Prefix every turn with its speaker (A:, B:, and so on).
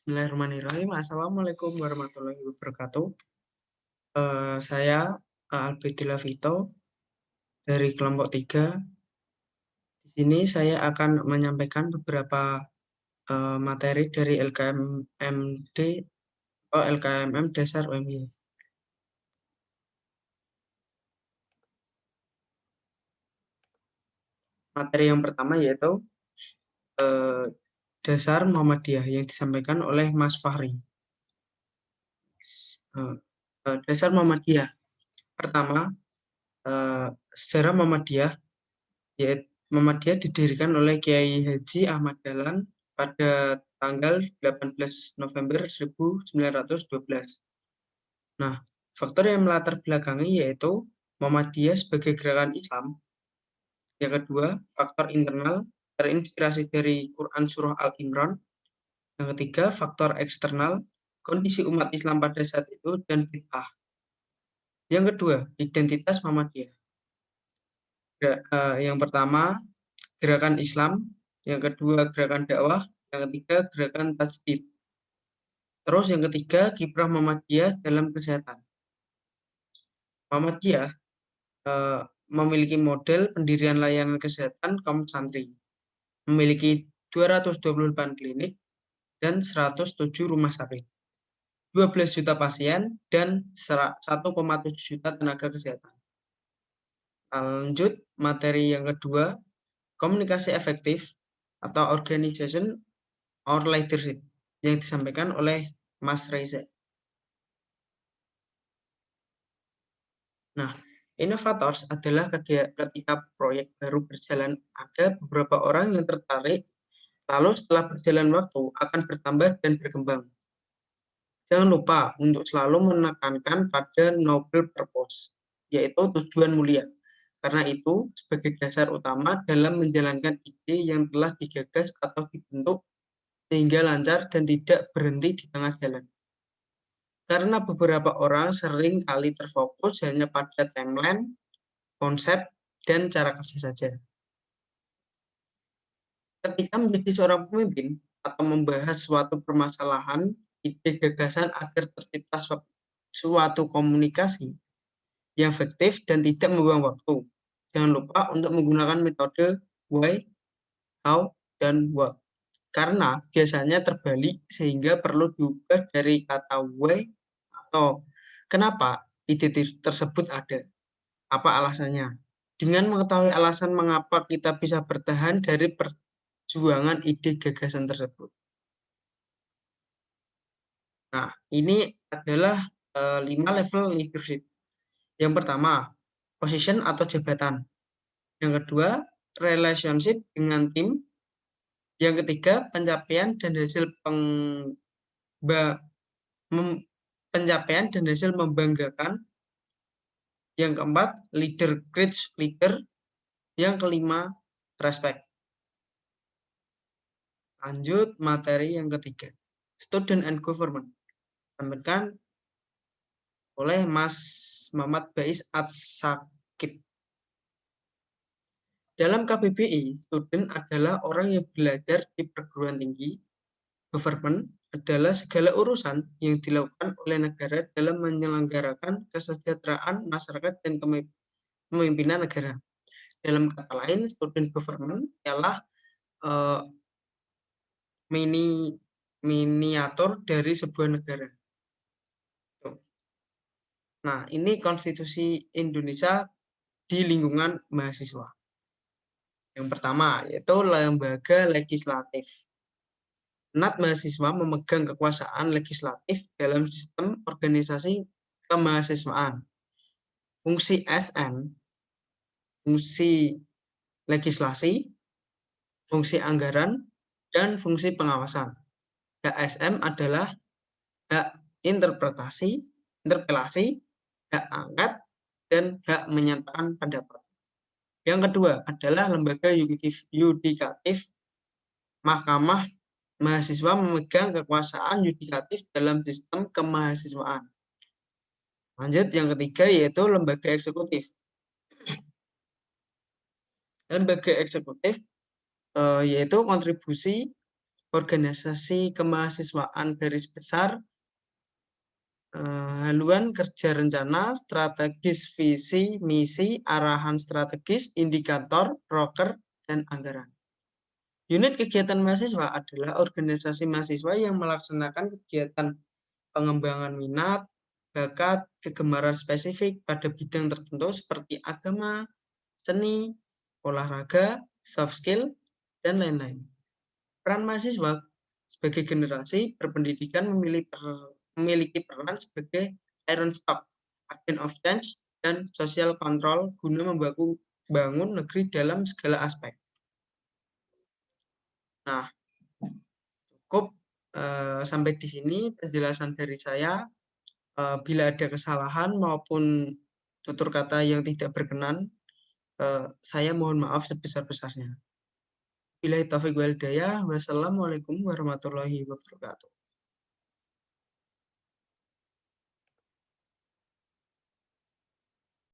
A: Bismillahirrahmanirrahim. Assalamualaikum warahmatullahi wabarakatuh. Saya Albedillah Vito dari kelompok 3. Di sini saya akan menyampaikan beberapa materi dari LKMMD atau LKMM Dasar UMY. Materi yang pertama yaitu eh, Dasar Muhammadiyah yang disampaikan oleh Mas Fahri. Dasar Muhammadiyah. Pertama, sejarah Muhammadiyah, yaitu Muhammadiyah didirikan oleh Kiai Haji Ahmad Dahlan pada tanggal 18 November 1912. Nah, faktor yang melatar belakangi yaitu Muhammadiyah sebagai gerakan Islam. Yang kedua, faktor internal terinspirasi dari Quran Surah Al-Imran. Yang ketiga, faktor eksternal kondisi umat Islam pada saat itu dan bid'ah. Yang kedua, identitas Muhammadiyah. Yang pertama, gerakan Islam, yang kedua gerakan dakwah, yang ketiga gerakan tajdid. Terus yang ketiga kiprah Muhammadiyah dalam kesehatan. Muhammadiyah memiliki model pendirian layanan kesehatan kaum santri, memiliki 228 klinik dan 107 rumah sakit, 12 juta pasien dan 1,7 juta tenaga kesehatan. Lanjut materi yang kedua, komunikasi efektif atau organization or leadership yang disampaikan oleh Mas Reza. Nah, inovators adalah ketika proyek baru berjalan, ada beberapa orang yang tertarik, lalu setelah berjalan waktu akan bertambah dan berkembang. Jangan lupa untuk selalu menekankan pada noble purpose, yaitu tujuan mulia. Karena itu sebagai dasar utama dalam menjalankan ide yang telah digagas atau dibentuk sehingga lancar dan tidak berhenti di tengah jalan. Karena beberapa orang sering kali terfokus hanya pada timeline, konsep, dan cara kerja saja. Ketika menjadi seorang pemimpin atau membahas suatu permasalahan, ide gagasan agar tercipta suatu komunikasi yang efektif dan tidak membuang waktu. Jangan lupa untuk menggunakan metode why, how, dan what. Karena biasanya terbalik sehingga perlu diubah dari kata why atau kenapa ide tersebut ada, apa alasannya. Dengan mengetahui alasan mengapa kita bisa bertahan dari perjuangan ide gagasan tersebut. Nah, ini adalah 5 level leadership. Yang pertama, position atau jabatan. Yang kedua, relationship dengan tim. Yang ketiga, pencapaian dan hasil membanggakan. Yang keempat, leader creates leader. Yang kelima, respect. Lanjut materi yang ketiga, student and government. Sampaikan oleh Mas Muhammad Bais Ats-Sakib. Dalam KBBI, student adalah orang yang belajar di perguruan tinggi. Government adalah segala urusan yang dilakukan oleh negara dalam menyelenggarakan kesejahteraan masyarakat dan kepemimpinan negara. Dalam kata lain, student government ialah miniatur dari sebuah negara. Nah, ini konstitusi Indonesia di lingkungan mahasiswa. Yang pertama, yaitu lembaga legislatif. Senat mahasiswa memegang kekuasaan legislatif dalam sistem organisasi kemahasiswaan. Fungsi SN, fungsi legislasi, fungsi anggaran, dan fungsi pengawasan. Hak SM adalah hak interpelasi, hak angket, dan hak menyatakan pendapat. Yang kedua adalah lembaga yudikatif. Mahkamah mahasiswa memegang kekuasaan yudikatif dalam sistem kemahasiswaan. Lanjut yang ketiga yaitu lembaga eksekutif. Lembaga eksekutif yaitu kontribusi organisasi kemahasiswaan garis besar, haluan kerja rencana, strategis, visi, misi, arahan strategis, indikator, broker, dan anggaran. Unit kegiatan mahasiswa adalah organisasi mahasiswa yang melaksanakan kegiatan pengembangan minat, bakat, kegemaran spesifik pada bidang tertentu seperti agama, seni, olahraga, soft skill, dan lain-lain. Peran mahasiswa sebagai generasi berpendidikan memiliki peran sebagai iron stock, agent of change, dan social control guna membangun negeri dalam segala aspek. Nah, cukup sampai di sini penjelasan dari saya. Bila ada kesalahan maupun tutur kata yang tidak berkenan, saya mohon maaf sebesar-besarnya. Billahi taufiq wal hidayah. Wassalamualaikum warahmatullahi wabarakatuh.